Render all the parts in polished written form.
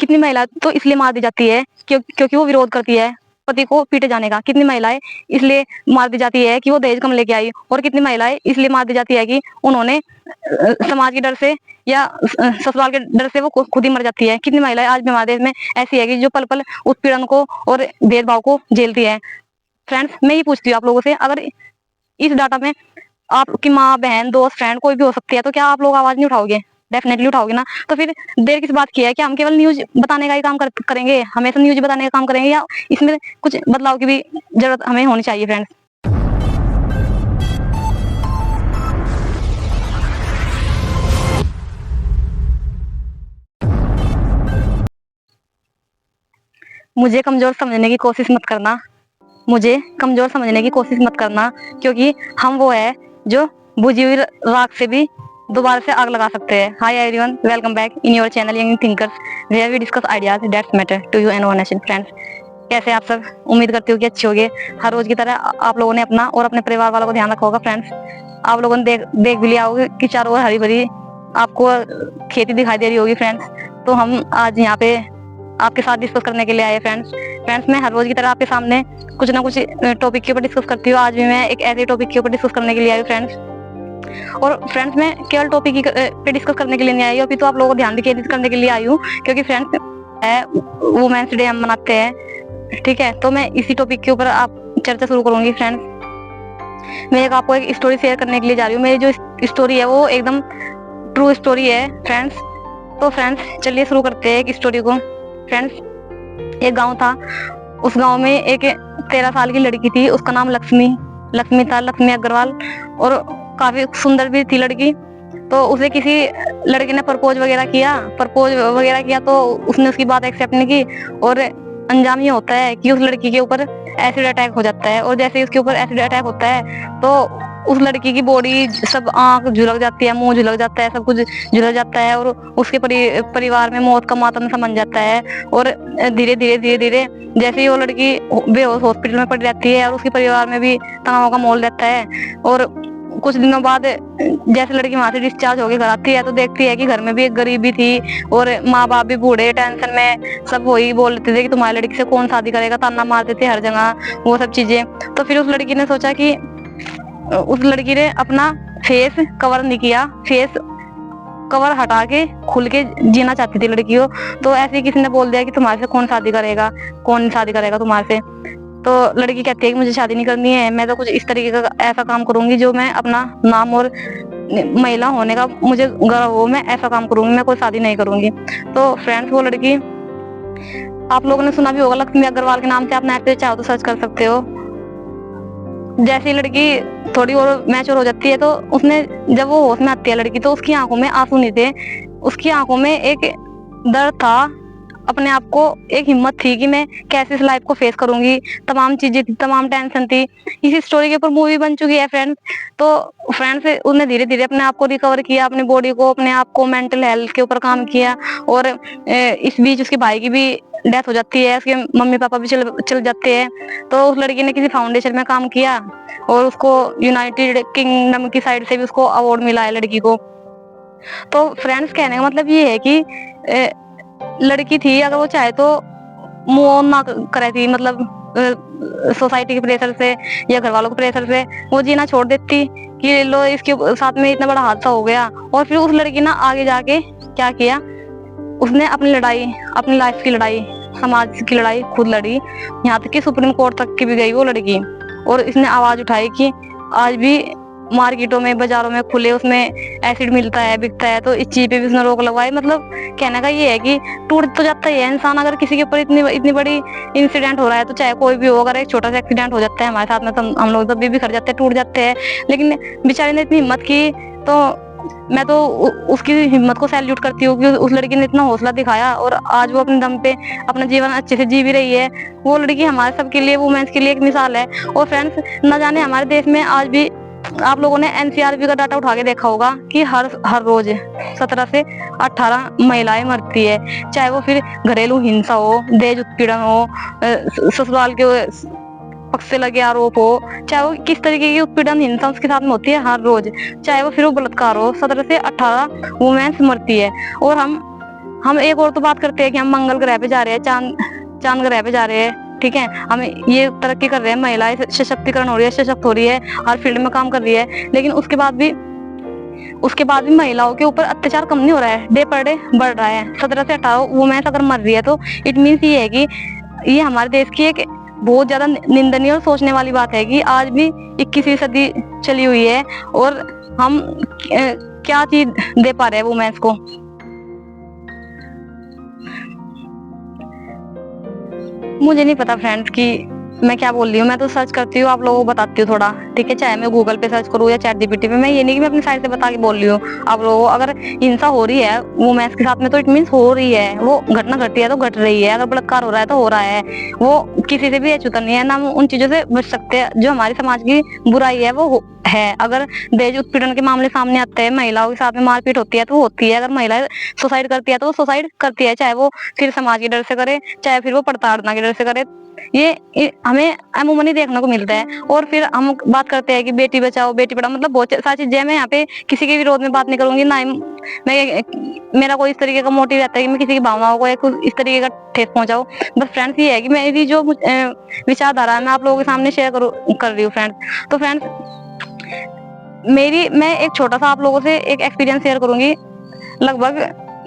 कितनी महिला तो इसलिए मार दी जाती है क्योंकि वो विरोध करती है पति को पीटे जाने का। कितनी महिलाएं इसलिए मार दी जाती है कि वो दहेज कम लेके आई, और कितनी महिलाएं इसलिए मार दी जाती है कि उन्होंने समाज के डर से या ससुराल के डर से वो खुद ही मर जाती है। कितनी महिलाएं आज भी हमारे देश में ऐसी है कि जो पल पल उत्पीड़न को और भेदभाव को झेलती है। फ्रेंड्स, मैं ये पूछती हूँ आप लोगों से, अगर इस डाटा में आपकी माँ, बहन, दोस्त, फ्रेंड कोई भी हो सकती है, तो क्या आप लोग आवाज नहीं उठाओगे? डेफिनेटली उठाओगे ना। तो फिर देर किस बात की है? क्या हम केवल न्यूज बताने का ही काम करेंगे, हमेशा न्यूज बताने का काम करेंगे, या इसमें कुछ बदलाव की भी जरूरत हमें होनी चाहिए? फ्रेंड्स, मुझे कमजोर समझने की कोशिश मत करना, मुझे कमजोर समझने की कोशिश मत करना, क्योंकि हम वो है जो बुझी हुई राख से भी दोबारा से आग लगा सकते हैं। Hi everyone, welcome back in your channel Young Thinkers, where we discuss ideas that matter to you and our nation. Friends, कैसे आप सब? उम्मीद करती हूँ कि अच्छे होंगे। हर रोज की तरह आप लोगों ने अपना और अपने परिवार वालों को ध्यान रखा होगा। फ्रेंड्स, आप लोगों ने देख भी लिया होगा कि चारों ओर हरी भरी आपको खेती दिखाई दे रही होगी। फ्रेंड्स, तो हम आज यहाँ पे आपके साथ डिस्कस करने के लिए आए। फ्रेंड्स, मैं हर रोज की तरह आपके सामने कुछ ना कुछ टॉपिक के ऊपर डिस्कस करती हूँ। आज भी मैं एक ऐसे टॉपिक के ऊपर डिस्कस करने के लिए आई हूँ। और फ्रेंड्स, मैं केवल टॉपिक पे डिस्कस करने के लिए नहीं आई हूँ, अभी तो आप लोगों को ध्यान भी केंद्रित करने के लिए आई हूँ, क्योंकि फ्रेंड्स वुमेन्स डे हम मनाते हैं, ठीक है? तो मैं इसी टॉपिक के ऊपर आप चर्चा शुरू करूंगी। फ्रेंड्स, मैं आपको एक स्टोरी शेयर करने के लिए जा रही हूँ। मेरी जो स्टोरी है वो एकदम ट्रू स्टोरी है। फ्रेंड्स, तो फ्रेंड्स चलिए शुरू करते हैं एक स्टोरी को। फ्रेंड्स, एक गांव था, उस गांव में एक 13 साल की लड़की थी, उसका नाम लक्ष्मी था, लक्ष्मी अग्रवाल, और काफी सुंदर भी थी लड़की। तो उसे किसी लड़के ने प्रपोज वगैरह किया तो उसने उसकी बात एक्सेप्ट नहीं की, और अंजाम ये होता है कि उस लड़की के ऊपर एसिड अटैक हो जाता है। और जैसे ही उसके ऊपर एसिड अटैक होता है तो उस लड़की की बॉडी, सब आंख झुलक जाती है, मुंह झुलक जाता है, सब कुछ झुलक जाता है, और उसके परिवार में मौत का मातम सा बन जाता है। और धीरे धीरे जैसे ही वो लड़की बेहोश हॉस्पिटल में पड़ी रहती है, और उसके परिवार में भी तनाव का माहौल रहता है। और कुछ दिनों बाद जैसे लड़की वहां से डिस्चार्ज होकर घर आती है तो देखती है कि घर में भी एक गरीबी थी, और माँ बाप भी बूढ़े, टेंशन में, सब वही बोल लेते थे कि तुम्हारी लड़की से कौन शादी करेगा, ताना मारते थे हर जगह, वो सब चीजें। तो फिर उस लड़की ने सोचा कि उस लड़की ने अपना फेस कवर नहीं किया, फेस कवर हटा के खुल के जीना चाहती थी लड़की को। तो ऐसे ही किसी ने बोल दिया कि तुम्हारे से कौन शादी करेगा तुम्हारे से। तो लड़की कहती है कि मुझे शादी नहीं करनी है, मैं तो कुछ इस तरीके का ऐसा काम करूंगी जो मैं अपना नाम और महिला होने का मुझे गर्व हो, मैं ऐसा काम करूंगी, मैं कोई शादी नहीं करूंगी। तो फ्रेंड्स, वो लड़की, आप लोगों ने सुना भी होगा लक्ष्मी अग्रवाल के नाम से, आप नेट पे चाहो तो सर्च कर सकते हो। जैसे लड़की थोड़ी और मैच्योर हो जाती है तो उसने, जब वो होश में आती है लड़की, तो उसकी आंखों में आंसू नहीं थे, उसकी आंखों में एक दर्द था, अपने आप को एक हिम्मत थी कि मैं कैसे इस लाइफ को फेस करूंगी। तमाम चीजें थी, तमाम टेंशन थी। इस स्टोरी के ऊपर मूवी बन चुकी है। फ्रेंड्स, तो फ्रेंड्स उसने धीरे धीरे अपने आप को रिकवर किया, अपनी बॉडी को, अपने आप को, मेंटल हेल्थ के ऊपर काम किया। और इस बीच उसके भाई की भी डेथ हो जाती है, उसके मम्मी पापा भी चल जाते हैं। तो उस लड़की ने किसी फाउंडेशन में काम किया, और उसको यूनाइटेड किंगडम की साइड से भी उसको अवार्ड मिला है लड़की को। तो फ्रेंड्स, कहने का मतलब ये है कि लड़की थी, अगर वो चाहे तो मूव ऑन ना करे थी, मतलब सोसाइटी के प्रेशर से या घर वालों के प्रेशर से वो जीना छोड़ देती कि लो इसके साथ में इतना बड़ा हादसा हो गया। और फिर उस लड़की ना आगे जाके क्या किया, उसने अपनी लड़ाई, अपनी लाइफ की लड़ाई, समाज की लड़ाई खुद लड़ी, यहाँ तक कि सुप्रीम कोर्ट तक की भी गई वो लड़की। और इसने आवाज उठाई कि आज भी मार्केटों में, बाजारों में खुले उसमें एसिड मिलता है, बिकता है, तो इस चीज पे भी उसने रोक लगवाई। मतलब कहने का ये है कि टूट तो जाता ही है इंसान, अगर किसी के ऊपर इतनी बड़ी इंसिडेंट हो रहा है, तो चाहे कोई भी हो, अगर एक छोटा सा एक्सीडेंट हो जाता है हमारे साथ में तो हम लोग तब भी बिखर जाते हैं, टूट जाते हैं। लेकिन बेचारी ने इतनी हिम्मत की, तो मैं तो उसकी हिम्मत को सैल्यूट करती हूँ कि उस लड़की ने इतना हौसला दिखाया, और आज वो अपने दम पे अपना जीवन अच्छे से जी भी रही है। वो लड़की हमारे सबके लिए, वुमेन्स के लिए एक मिसाल है। और फ्रेंड्स, न जाने हमारे देश में आज भी, आप लोगों ने एनसीआरबी का डाटा उठा के देखा होगा कि हर रोज 17 से 18 महिलाएं मरती है, चाहे वो फिर घरेलू हिंसा हो, दहेज उत्पीड़न हो, ससुराल के पक्ष से लगे आरोप हो, चाहे वो किस तरीके की उत्पीड़न हिंसा उसके साथ में होती है हर रोज, चाहे वो फिर वो बलात्कार हो, 17 से 18 वुमेन्स मरती है। और हम एक और तो बात करते हैं कि हम मंगल ग्रह पे जा रहे हैं, चांद ग्रह पे जा रहे हैं, ठीक है, हम ये तरक्की कर रहे हैं, महिलाएं सशक्तिकरण हो रही है, सशक्त हो रही है, हर फील्ड में काम कर रही है, लेकिन उसके बाद भी महिलाओं के ऊपर अत्याचार कम नहीं हो रहा है, डे पर डे बढ़ रहा है। 17 से 18 वुमेन्स अगर मर रही है तो इट मीन्स ये है कि ये हमारे देश की एक बहुत ज्यादा निंदनीय और सोचने वाली बात है कि आज भी 21वीं सदी चली हुई है और हम क्या चीज दे पा रहे हैं वुमेन्स को। मुझे नहीं पता फ्रेंड्स कि मैं क्या बोल रही हूँ, मैं तो सर्च करती हूँ, आप लोगों को बताती हूँ थोड़ा, ठीक है, चाहे मैं गूगल पे सर्च करूँ या चैट जीपीटी पे। मैं ये नहीं कि मैं अपनी साइड से बता के बोल रही हूँ आप लोगों को। अगर हिंसा हो रही है वुमेन्स के साथ में तो इट मीन्स हो रही है, वो घटना घटी है तो घट रही है, अगर बलात्कार हो रहा है तो हो रहा है, वो किसी से भी अछूता नहीं है ना। हम उन चीजों से बच सकते हैं, जो हमारी समाज की बुराई है वो है। अगर दहेज उत्पीड़न के मामले सामने आते हैं, महिलाओं के साथ में मारपीट होती है तो होती है, अगर महिलाएं सुसाइड करती है तो वो सुसाइड करती है, चाहे वो फिर समाज के डर से करे, चाहे फिर वो प्रताड़ना के डर से करे। ये हमें अमूमन ही देखने को मिलता है। और फिर हम बात करते हैं कि बेटी बचाओ बेटी पढ़ाओ, मतलब बहुत सारी चीजें। मैं यहाँ पे किसी के विरोध में बात नहीं करूंगी, ना ही मेरा कोई इस तरीके का मोटिव रहता है कि मैं किसी की भावनाओं को इस तरीके का ठेस पहुंचाऊं। बस फ्रेंड्स ये है कि मेरी जो विचारधारा है मैं आप लोगों के सामने शेयर कर रही हूँ फ्रेंड्स। तो फ्रेंड्स मैं एक छोटा सा आप लोगों से एक एक्सपीरियंस शेयर करूंगी। लगभग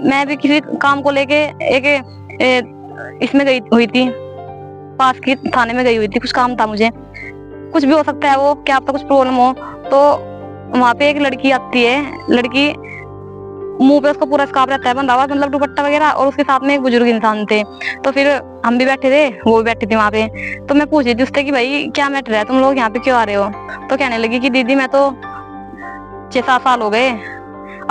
मैं भी किसी काम को लेके इसमें गई हुई थी, पास की थाने में गई हुई थी, कुछ काम था मुझे, कुछ भी हो सकता है वो, क्या आपका कुछ प्रॉब्लम हो। तो वहां पे एक लड़की आती है, लड़की मुंह पे उसका पूरा स्कार्फ रहता है बंधा हुआ, मतलब दुपट्टा वगैरह, और उसके साथ में एक बुजुर्ग इंसान थे। तो फिर हम भी बैठे थे, वो भी बैठी थी वहां पे। तो मैं पूछ रही थी उससे कि भाई क्या मैटर है, तुम लोग यहाँ पे क्यों आ रहे हो। तो कहने लगी कि दीदी मैं तो 6-7 साल हो गए,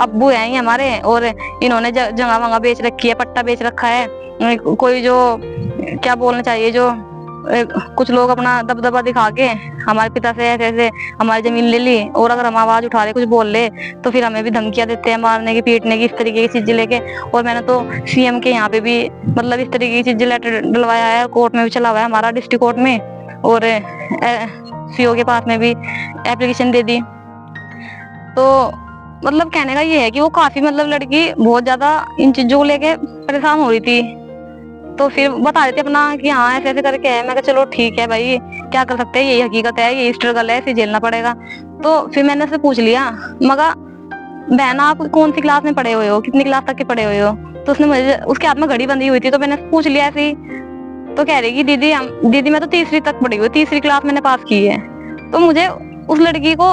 अब्बू है ही हमारे और इन्होंने जगह वगह बेच रखी है, पट्टा बेच रखा है, कोई जो क्या बोलना चाहिए, जो कुछ लोग अपना दबदबा दिखा के हमारे पिता से ऐसे ऐसे हमारी जमीन ले ली, और अगर हम आवाज उठा रहे कुछ बोल ले तो फिर हमें भी धमकियां देते हैं मारने की पीटने की, इस तरीके की चीजें लेके। और मैंने तो सीएम के यहाँ पे भी मतलब इस तरीके की चीजें लेटर डलवाया है, कोर्ट में भी चला हुआ है हमारा डिस्ट्रिक्ट कोर्ट में, और सीओ के पास में भी एप्लीकेशन दे दी। तो मतलब कहने का ये है कि वो काफी मतलब लड़की बहुत ज्यादा इन चीजों को लेके परेशान हो रही थी। तो फिर बता देते अपना कि हाँ ऐसे ऐसे करके है। मैं कहा चलो ठीक है भाई, क्या कर सकते हैं, यही हकीकत है, यही स्ट्रगल है, इसे झेलना पड़ेगा। तो फिर मैंने उससे पूछ लिया, मगर बहन आप कौन सी क्लास में पढ़े हुए हो, कितनी क्लास तक के पढ़े हुए हो। तो उसने मुझे, उसके हाथ में घड़ी बंधी हुई थी, तो मैंने पूछ लिया ऐसे ही। तो कह रही कि दीदी मैं तो 3वीं तक पढ़ी हुई, 3वीं क्लास मैंने पास की है। तो मुझे उस लड़की को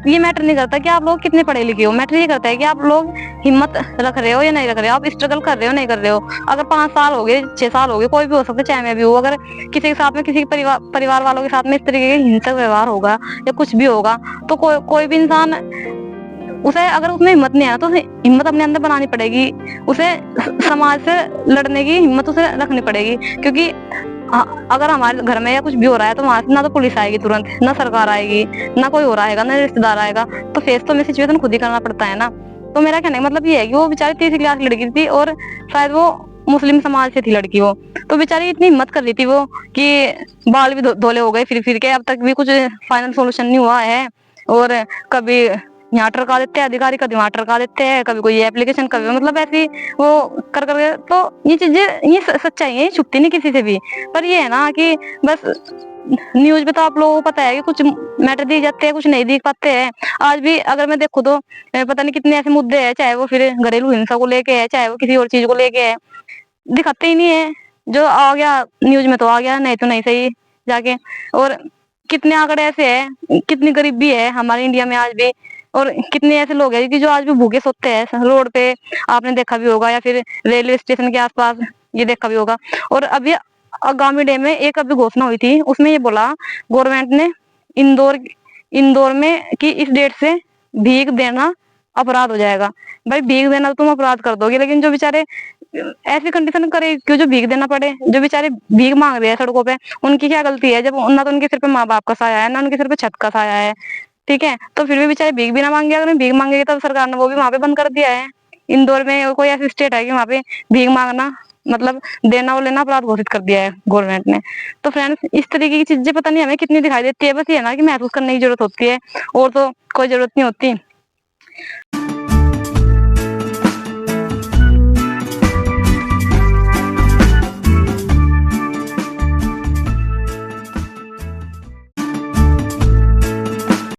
ये मैटर नहीं करता कि आप लोग कितने पढ़े लिखे हो, मैटर ये करता है कि आप लोग हिम्मत रख रहे हो या नहीं रख रहे हो, आप स्ट्रगल कर रहे हो नहीं कर रहे हो। अगर 5 साल हो गए, 6 साल हो गए, कोई भी हो सकता है, चाहे मैं भी हूँ, अगर किसी के साथ में, किसी के परिवार वालों के साथ में इस तरीके का हिंसक व्यवहार होगा या कुछ भी होगा, तो कोई भी इंसान, उसे अगर उसमें हिम्मत नहीं है तो उसे हिम्मत अपने अंदर बनानी पड़ेगी, उसे समाज से लड़ने की हिम्मत उसे रखनी पड़ेगी। क्योंकि अगर हमारे घर में या कुछ भी हो रहा है तो वहां से ना तो पुलिस आएगी तुरंत, ना सरकार आएगी, ना कोई और आएगा, ना रिश्तेदार आएगा, तो फेस तो हमें सिचुएशन खुद ही करना पड़ता है ना। तो मेरा कहने का मतलब ये है कि वो बेचारी 3वीं क्लास की लड़की थी और शायद वो मुस्लिम समाज से थी लड़की वो। तो बेचारी इतनी हिम्मत कर रही थी वो कि बाल भी धोले हो गए फिर के, अब तक भी कुछ फाइनल सोल्यूशन नहीं हुआ है। और कभी यहाँ टरका देते हैं अधिकारी, कभी वहाँ टरका देते हैं, कभी कोई एप्लीकेशन, कभी मतलब ऐसी वो कर करके। तो ये चीजें, ये सच्चाई है, ये छुपती नहीं किसी से भी। पर ये है ना कि बस न्यूज पे तो आप लोगों को पता है कि कुछ मैटर दिए जाते हैं, कुछ नहीं दिख पाते हैं। आज भी अगर मैं देखूँ तो पता नहीं कितने ऐसे मुद्दे हैं, चाहे वो फिर घरेलू हिंसा को लेके है, चाहे वो किसी और चीज को लेके है, दिखाते ही नहीं है। जो आ गया न्यूज में तो आ गया, नहीं तो नहीं सही जाके। और कितने आंकड़े ऐसे हैं, कितनी गरीबी है हमारे इंडिया में आज भी, और कितने ऐसे लोग हैं कि जो आज भी भूखे सोते हैं रोड पे, आपने देखा भी होगा, या फिर रेलवे स्टेशन के आसपास ये देखा भी होगा। और अभी आगामी डे में एक अभी घोषणा हुई थी, उसमें ये बोला गवर्नमेंट ने इंदौर में कि इस डेट से भीख देना अपराध हो जाएगा। भाई भीख देना तो तुम अपराध कर दोगे, लेकिन जो बेचारे ऐसी कंडीशन करे क्यों जो भीख देना पड़े, जो बेचारे भीख मांग रहे हैं सड़कों पे, उनकी क्या गलती है, जब ना तो उनके सिर पे माँ बाप का साया है, ना उनके सिर पे छत का साया है, ठीक है। तो फिर भी बेचारे भीख भी ना मांगे, अगर भीख मांगेगी तो सरकार ने वो भी वहां पे बंद कर दिया है। इंदौर में कोई ऐसी स्टेट है कि वहां पे भीख मांगना मतलब देना और लेना अपराध घोषित कर दिया है गवर्नमेंट ने। तो फ्रेंड्स इस तरीके की चीजें पता नहीं हमें कितनी दिखाई देती है, बस ये है ना कि महसूस करने की जरूरत होती है, और तो कोई जरूरत नहीं होती।